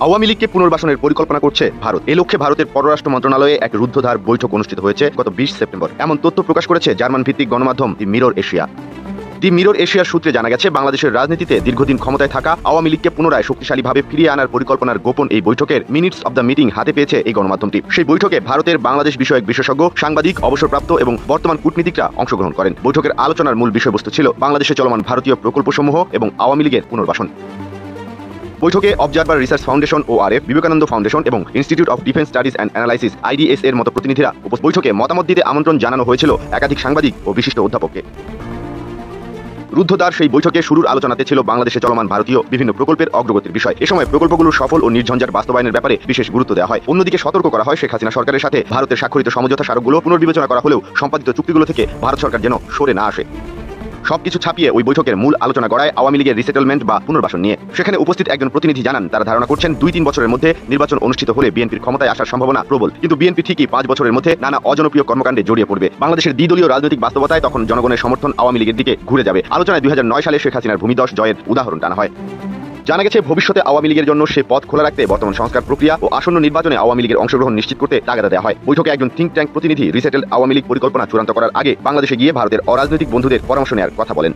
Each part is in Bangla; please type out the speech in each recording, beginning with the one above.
আওয়ামী লীগকে পুনর্বাসনের পরিকল্পনা করছে ভারত। এই লক্ষ্যে ভারতের পররাষ্ট্র মন্ত্রণালয়ে এক রুদ্ধদ্বার বৈঠক অনুষ্ঠিত হয়েছে গত 20 সেপ্টেম্বর। এমন তথ্য প্রকাশ করেছে জার্মান ভিত্তিক গণমাধ্যম দি মিরর এশিয়া। দি মিরর এশিয়ার সূত্রে জানা গেছে, বাংলাদেশের রাজনীতিতে দীর্ঘদিন ক্ষমতায় থাকা আওয়ামী লীগকে পুনরায় শক্তিশালীভাবে ফিরিয়ে আনার পরিকল্পনার গোপন এই বৈঠকের মিনিটস অব দ্য মিটিং হাতে পেয়েছে এই গণমাধ্যমটি। সেই বৈঠকে ভারতের বাংলাদেশ বিষয়ক বিশেষজ্ঞ, সাংবাদিক, অবসরপ্রাপ্ত এবং বর্তমান কূটনীতিকরা অংশগ্রহণ করেন। বৈঠকের আলোচনার মূল বিষয়বস্তু ছিল বাংলাদেশে চলমান ভারতীয় প্রকল্পসমূহ এবং আওয়ামী লীগের পুনর্বাসন। বৈঠকে Observer Research Foundation ORF, Vivekananda Foundation এবং Institute of Defence Studies and Analysis IDS এর মতো প্রতিনিধিরা বৈঠকে মতামত দিতে আমন্ত্রণ জানানো হয়েছিল একাধিক সাংবাদিক ও বিশিষ্ট অধ্যাপককে। রুদ্ধদ্বার সেই বৈঠকে শুরুর আলোচনাতে ছিল বাংলাদেশে চলমান ভারতীয় বিভিন্ন প্রকল্পের অগ্রগতির বিষয়। এ সময় প্রকল্পগুলোর সফল ও নির্ঝঞ্ঝাট বাস্তবায়নের ব্যাপারে বিশেষ গুরুত্ব দেওয়া হয়। অন্যদিকে সতর্ক করা হয়, শেখ হাসিনা সরকারের সাথে ভারতের স্বাক্ষরিত সমঝোতা স্মারকগুলো পুনর্বিবেচনা করা হলেও সম্পাদিত চুক্তিগুলো থেকে ভারত সরকার যেন সরে না আসে। সবকিছু ছাপিয়ে ওই বৈঠকের মূল আলোচনা গড়ায় আওয়ামী লীগের রিসেটেলমেন্ট বা পুনর্বাসন নিয়ে। সেখানে উপস্থিত একজন প্রতিনিধি জানান, তারা ধারণা করছেন 2-3 বছরের মধ্যে নির্বাচন অনুষ্ঠিত হলে বিএনপির ক্ষমতায় আসার সম্ভাবনা প্রবল। কিন্তু বিএনপি ঠিকই 5 বছরের মধ্যে নানা অজনপ্রিয় কর্মকাণ্ডে জড়িয়ে পড়বে। বাংলাদেশের দ্বিদলীয় রাজনৈতিক বাস্তবতায় তখন জনগণের সমর্থন আওয়ামী লীগের দিকে ঘুরে যাবে। আলোচনায় 2009 সালে শেখ হাসিনার ভূমিধস জয়ের উদাহরণ টানা হয়। জানা গেছে, ভবিষ্যতে আওয়ামী লীগের জন্য সে পথ খোলা রাখতে বর্তমান সংস্কার প্রক্রিয়া ও আসন্ন নির্বাচনে আওয়ামী লীগের অংশগ্রহণ নিশ্চিত করতে তাগাদা দেওয়া হয়। বৈঠকে একজন থিঙ্ক ট্যাঙ্ক প্রতিনিধি রিসেটেলড আওয়ামী লীগ পরিকল্পনা চূড়ান্ত করার আগে বাংলাদেশে গিয়ে ভারতের অরাজনৈতিক বন্ধুদের পরামর্শ নেওয়ার কথা বলেন।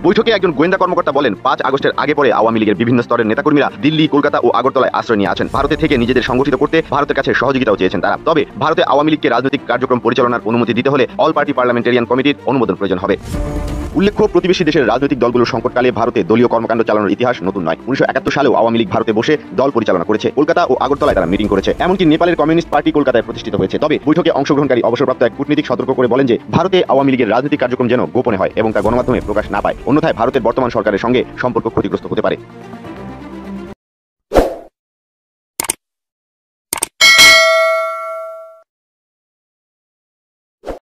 বৈঠকে একজন গোয়েন্দা কর্মকর্তা বলেন, 5 আগস্টের আগে পরে আওয়ামী লীগের বিভিন্ন স্তরের নেতাকর্মীরা দিল্লি, কলকাতা ও আগরতলায় আশ্রয় নিয়ে আছেন। ভারতে থেকে নিজেদের সংগঠিত করতে ভারতের কাছে সহযোগিতাও চেয়েছেন তারা। তবে ভারতে আওয়ামী লীগকে রাজনৈতিক কার্যক্রম পরিচালনার অনুমতি দিতে হলে অল পার্টি পার্লামেন্টারিয়ান কমিটির অনুমোদন প্রয়োজন হবে। উল্লেখ্য, প্রতিবেশী দেশের রাজনৈতিক দলগুলোর সংকটকালে ভারতে দলীয় কর্মকাণ্ড চালানোর ইতিহাস নতুন নয়। 1971 সালেও আওয়ামী লীগ ভারতে বসে দল পরিচালনা করেছে। কলকাতা ও আগরতলায় তারা মিটিং করেছে। এমনকি নেপালের কমিউনিস্ট পার্টি কলকাতায় প্রতিষ্ঠিত হয়েছে। তবে বৈঠকে অংশগ্রহণকারী অবসরপ্রাপ্ত এক কূটনীতিক সতর্ক করে বলেন যে, ভারতে আওয়ামী লীগের রাজনৈতিক কার্যক্রম যেন গোপনে হয় এবং তা গণমাধ্যমে প্রকাশ না পায়, অন্যথায় ভারতের বর্তমান সরকারের সঙ্গে সম্পর্ক ক্ষতিগ্রস্ত হতে পারে।